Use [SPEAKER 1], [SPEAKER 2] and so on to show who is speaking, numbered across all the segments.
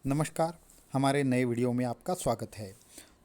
[SPEAKER 1] नमस्कार। हमारे नए वीडियो में आपका स्वागत है।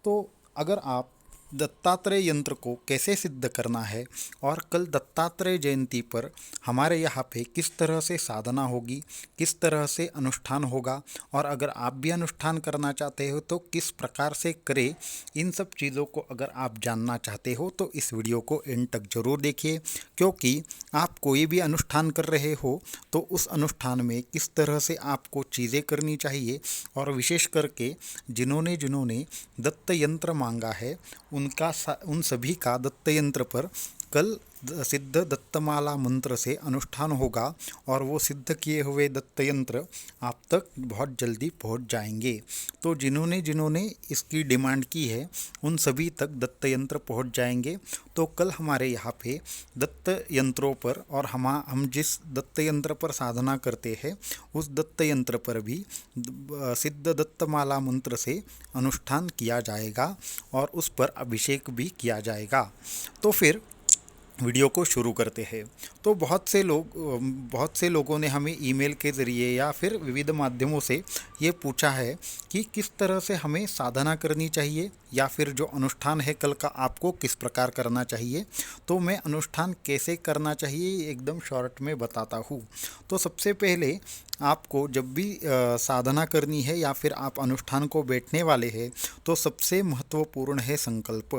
[SPEAKER 1] तो अगर आप दत्तात्रेय यंत्र को कैसे सिद्ध करना है और कल दत्तात्रेय जयंती पर हमारे यहाँ पे किस तरह से साधना होगी, किस तरह से अनुष्ठान होगा और अगर आप भी अनुष्ठान करना चाहते हो तो किस प्रकार से करें, इन सब चीज़ों को अगर आप जानना चाहते हो तो इस वीडियो को एंड तक ज़रूर देखिए। क्योंकि आप कोई भी अनुष्ठान कर रहे हो तो उस अनुष्ठान में किस तरह से आपको चीज़ें करनी चाहिए और विशेष करके जिन्होंने जिन्होंने दत्त यंत्र मांगा है उन सभी का दत्त यंत्र पर कल सिद्ध दत्तमाला मंत्र से अनुष्ठान होगा और वो सिद्ध किए हुए दत्त यंत्र आप तक बहुत जल्दी पहुंच जाएंगे। तो जिन्होंने जिन्होंने इसकी डिमांड की है उन सभी तक दत्त यंत्र पहुंच जाएंगे। तो कल हमारे यहाँ पे दत्त यंत्रों पर और हम जिस दत्त यंत्र पर साधना करते हैं उस दत्त यंत्र पर भी सिद्ध दत्तमाला मंत्र से अनुष्ठान किया जाएगा और उस पर अभिषेक भी किया जाएगा। तो फिर वीडियो को शुरू करते हैं। तो बहुत से लोगों ने हमें ईमेल के ज़रिए या फिर विविध माध्यमों से ये पूछा है कि किस तरह से हमें साधना करनी चाहिए या फिर जो अनुष्ठान है कल का आपको किस प्रकार करना चाहिए। तो मैं अनुष्ठान कैसे करना चाहिए ये एकदम शॉर्ट में बताता हूँ। तो सबसे पहले आपको जब भी साधना करनी है या फिर आप अनुष्ठान को बैठने वाले हैं तो सबसे महत्वपूर्ण है संकल्प।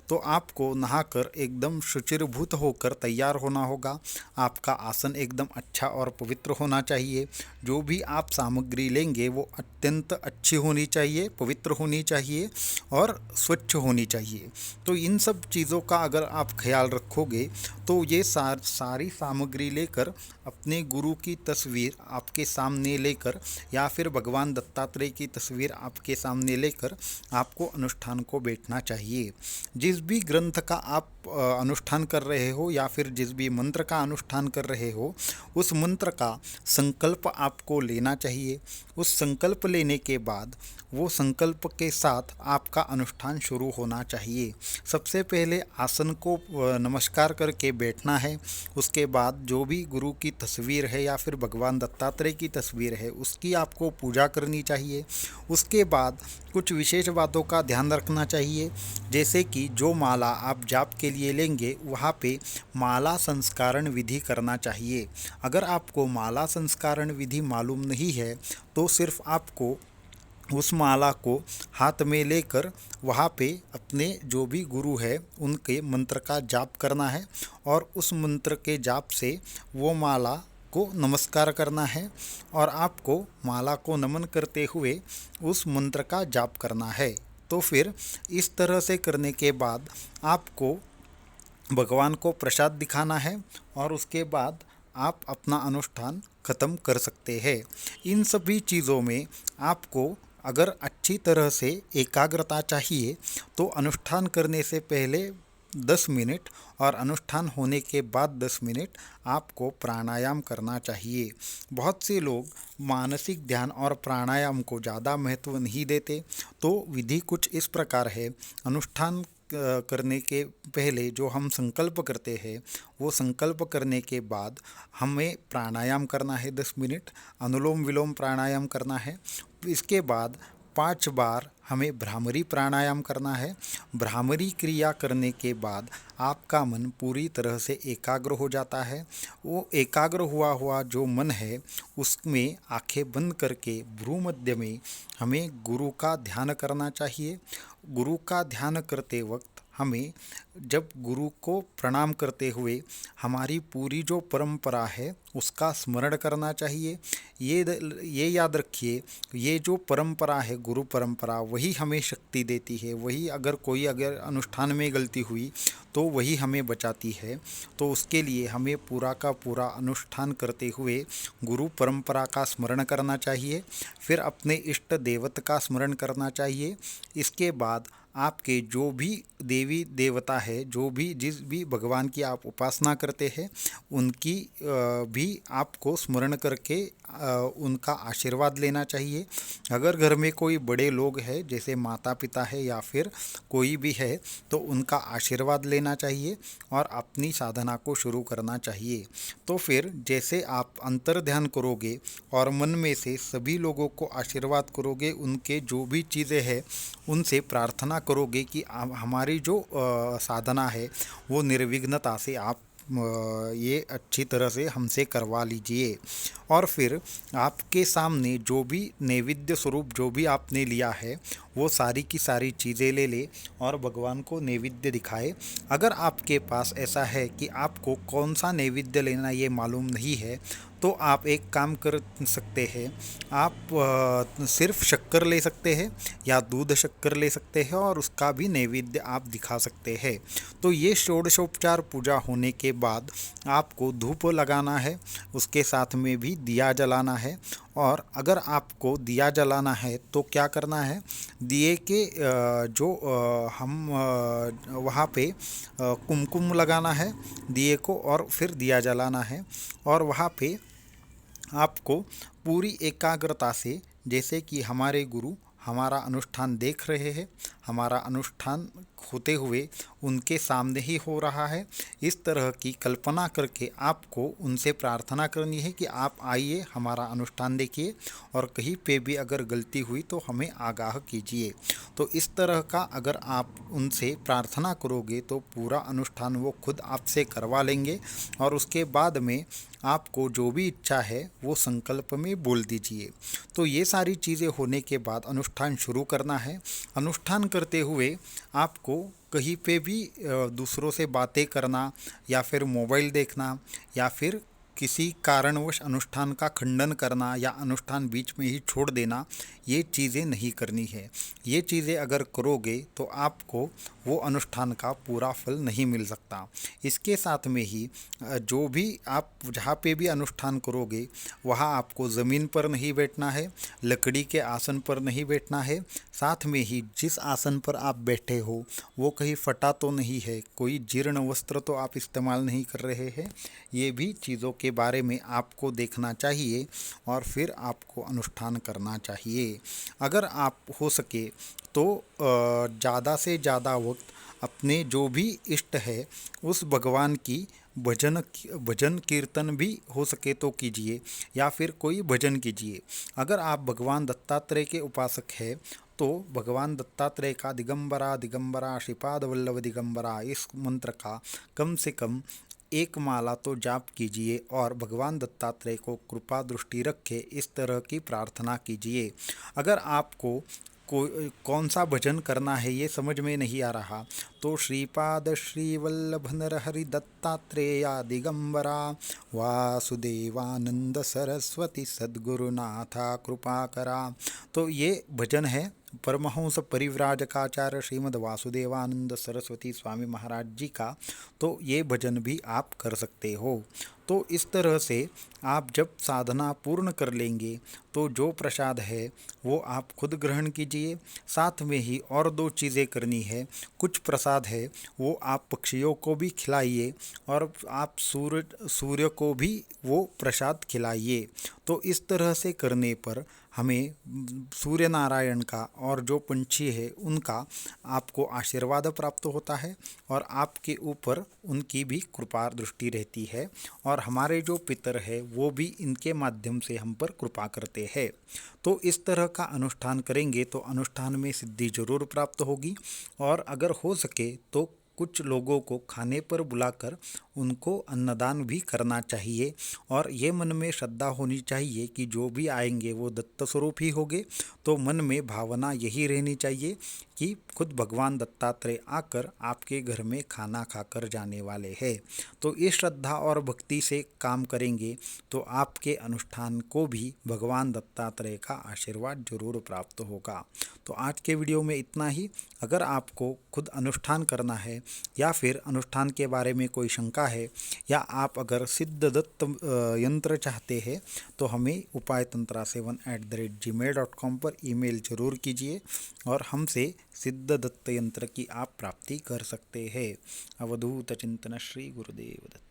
[SPEAKER 1] तो आपको नहाकर एकदम शुचिर्भूत होकर तैयार होना होगा। आपका आसन एकदम अच्छा और पवित्र होना चाहिए। जो भी आप सामग्री लेंगे वो अत्यंत अच्छी होनी चाहिए, पवित्र होनी चाहिए और स्वच्छ होनी चाहिए। तो इन सब चीज़ों का अगर आप ख्याल रखोगे तो ये सारी सामग्री लेकर अपने गुरु की तस्वीर आपके सामने लेकर या फिर भगवान दत्तात्रेय की तस्वीर आपके सामने लेकर आपको अनुष्ठान को बैठना चाहिए। जिस भी ग्रंथ का आप अनुष्ठान कर रहे हो या फिर जिस भी मंत्र का अनुष्ठान कर रहे हो उस मंत्र का संकल्प आपको लेना चाहिए। उस संकल्प लेने के बाद वो संकल्प के साथ आपका अनुष्ठान शुरू होना चाहिए। सबसे पहले आसन को नमस्कार करके बैठना है। उसके बाद जो भी गुरु की तस्वीर है या फिर भगवान दत्तात्रेय की तस्वीर है उसकी आपको पूजा करनी चाहिए। उसके बाद कुछ विशेष बातों का ध्यान रखना चाहिए, जैसे कि जो माला आप जाप के लिए लेंगे वहाँ पे माला संस्कारण विधि करना चाहिए। अगर आपको माला संस्कारण विधि मालूम नहीं है तो सिर्फ आपको उस माला को हाथ में लेकर वहाँ पे अपने जो भी गुरु है उनके मंत्र का जाप करना है और उस मंत्र के जाप से वो माला को नमस्कार करना है और आपको माला को नमन करते हुए उस मंत्र का जाप करना है। तो फिर इस तरह से करने के बाद आपको भगवान को प्रसाद दिखाना है और उसके बाद आप अपना अनुष्ठान ख़त्म कर सकते हैं। इन सभी चीज़ों में आपको अगर अच्छी तरह से एकाग्रता चाहिए तो अनुष्ठान करने से पहले 10 मिनट और अनुष्ठान होने के बाद 10 मिनट आपको प्राणायाम करना चाहिए। बहुत से लोग मानसिक ध्यान और प्राणायाम को ज़्यादा महत्व नहीं देते। तो विधि कुछ इस प्रकार है। अनुष्ठान करने के पहले जो हम संकल्प करते हैं वो संकल्प करने के बाद हमें प्राणायाम करना है 10 मिनट, अनुलोम विलोम प्राणायाम करना है। इसके बाद 5 बार हमें भ्रामरी प्राणायाम करना है। भ्रामरी क्रिया करने के बाद आपका मन पूरी तरह से एकाग्र हो जाता है। वो एकाग्र हुआ हुआ जो मन है उसमें आंखें बंद करके भ्रू मध्य में हमें गुरु का ध्यान करना चाहिए। गुरु का ध्यान करते वक्त हमें जब गुरु को प्रणाम करते हुए हमारी पूरी जो परंपरा है उसका स्मरण करना चाहिए। ये याद रखिए, ये जो परंपरा है गुरु परंपरा वही हमें शक्ति देती है। वही अगर अनुष्ठान में गलती हुई तो वही हमें बचाती है। तो उसके लिए हमें पूरा का पूरा अनुष्ठान करते हुए गुरु परंपरा का स्मरण करना चाहिए। फिर अपने इष्ट देवता का स्मरण करना चाहिए। इसके बाद आपके जो भी देवी देवता है, जो भी जिस भी भगवान की आप उपासना करते हैं उनकी भी आपको स्मरण करके उनका आशीर्वाद लेना चाहिए। अगर घर में कोई बड़े लोग हैं जैसे माता पिता है या फिर कोई भी है तो उनका आशीर्वाद लेना चाहिए और अपनी साधना को शुरू करना चाहिए। तो फिर जैसे आप अंतर ध्यान करोगे और मन में से सभी लोगों को आशीर्वाद करोगे, उनके जो भी चीज़ें हैं उनसे प्रार्थना करोगे कि हमारी जो साधना है वो निर्विघ्नता से आप ये अच्छी तरह से हमसे करवा लीजिए। और फिर आपके सामने जो भी नैवेद्य स्वरूप जो भी आपने लिया है वो सारी की सारी चीज़ें ले ले और भगवान को नैवेद्य दिखाए। अगर आपके पास ऐसा है कि आपको कौन सा नैवेद्य लेना ये मालूम नहीं है तो आप एक काम कर सकते हैं, आप सिर्फ शक्कर ले सकते हैं या दूध शक्कर ले सकते हैं और उसका भी नैवेद्य आप दिखा सकते हैं। तो ये षोडशोपचार पूजा होने के बाद आपको धूप लगाना है, उसके साथ में भी दिया जलाना है। और अगर आपको दिया जलाना है तो क्या करना है, दिए के जो हम वहाँ पे कुमकुम लगाना है दिए को और फिर दिया जलाना है। और वहाँ पे आपको पूरी एकाग्रता से, जैसे कि हमारे गुरु हमारा अनुष्ठान देख रहे हैं, हमारा अनुष्ठान होते हुए उनके सामने ही हो रहा है, इस तरह की कल्पना करके आपको उनसे प्रार्थना करनी है कि आप आइए हमारा अनुष्ठान देखिए और कहीं पे भी अगर गलती हुई तो हमें आगाह कीजिए। तो इस तरह का अगर आप उनसे प्रार्थना करोगे तो पूरा अनुष्ठान वो खुद आपसे करवा लेंगे और उसके बाद में आपको जो भी इच्छा है वो संकल्प में बोल दीजिए। तो ये सारी चीज़ें होने के बाद अनुष्ठान शुरू करना है। अनुष्ठान करते हुए आपको कहीं पे भी दूसरों से बातें करना या फिर मोबाइल देखना या फिर किसी कारणवश अनुष्ठान का खंडन करना या अनुष्ठान बीच में ही छोड़ देना, ये चीज़ें नहीं करनी है। ये चीज़ें अगर करोगे तो आपको वो अनुष्ठान का पूरा फल नहीं मिल सकता। इसके साथ में ही जो भी आप जहाँ पे भी अनुष्ठान करोगे वहाँ आपको ज़मीन पर नहीं बैठना है, लकड़ी के आसन पर नहीं बैठना है। साथ में ही जिस आसन पर आप बैठे हो वो कहीं फटा तो नहीं है, कोई जीर्ण वस्त्र तो आप इस्तेमाल नहीं कर रहे हैं, ये भी चीज़ों के बारे में आपको देखना चाहिए और फिर आपको अनुष्ठान करना चाहिए। अगर आप हो सके तो ज़्यादा से ज़्यादा वक्त अपने जो भी इष्ट है उस भगवान की भजन कीर्तन भी हो सके तो कीजिए या फिर कोई भजन कीजिए। अगर आप भगवान दत्तात्रेय के उपासक हैं तो भगवान दत्तात्रेय का दिगंबरा दिगंबरा श्रीपाद वल्लभ दिगंबरा इस मंत्र का कम से कम एक माला तो जाप कीजिए और भगवान दत्तात्रेय को कृपा दृष्टि रखे इस तरह की प्रार्थना कीजिए। अगर आपको कौन सा भजन करना है ये समझ में नहीं आ रहा तो श्रीपाद श्री वल्लभ नरहरि दत्तात्रेया दिगंबरा वासुदेवानंद सरस्वती सद्गुरुनाथा कृपा करा, तो ये भजन है परमहंस परिव्राजकाचार्य श्रीमद् वासुदेवानंद सरस्वती स्वामी महाराज जी का। तो ये भजन भी आप कर सकते हो। तो इस तरह से आप जब साधना पूर्ण कर लेंगे तो जो प्रसाद है वो आप खुद ग्रहण कीजिए। साथ में ही और दो चीज़ें करनी है, कुछ प्रसाद है वो आप पक्षियों को भी खिलाइए और आप सूर्य को भी वो प्रसाद खिलाइए। तो इस तरह से करने पर हमें सूर्य नारायण का और जो पंछी है उनका आपको आशीर्वाद प्राप्त होता है और आपके ऊपर उनकी भी कृपा दृष्टि रहती है और हमारे जो पितर है वो भी इनके माध्यम से हम पर कृपा करते हैं। तो इस तरह का अनुष्ठान करेंगे तो अनुष्ठान में सिद्धि जरूर प्राप्त होगी। और अगर हो सके तो कुछ लोगों को खाने पर बुलाकर उनको अन्नदान भी करना चाहिए और ये मन में श्रद्धा होनी चाहिए कि जो भी आएंगे वो दत्त स्वरूप ही होंगे। तो मन में भावना यही रहनी चाहिए कि खुद भगवान दत्तात्रेय आकर आपके घर में खाना खाकर जाने वाले हैं। तो इस श्रद्धा और भक्ति से काम करेंगे तो आपके अनुष्ठान को भी भगवान दत्तात्रेय का आशीर्वाद जरूर प्राप्त होगा। तो आज के वीडियो में इतना ही। अगर आपको खुद अनुष्ठान करना है या फिर अनुष्ठान के बारे में कोई शंका है या आप अगर सिद्धदत्त यंत्र चाहते हैं तो हमें upaytantra7@gmail.com पर ईमेल जरूर कीजिए और हमसे सिद्धदत्त यंत्र की आप प्राप्ति कर सकते हैं। अवधूत चिंतन श्री गुरुदेव दत्त।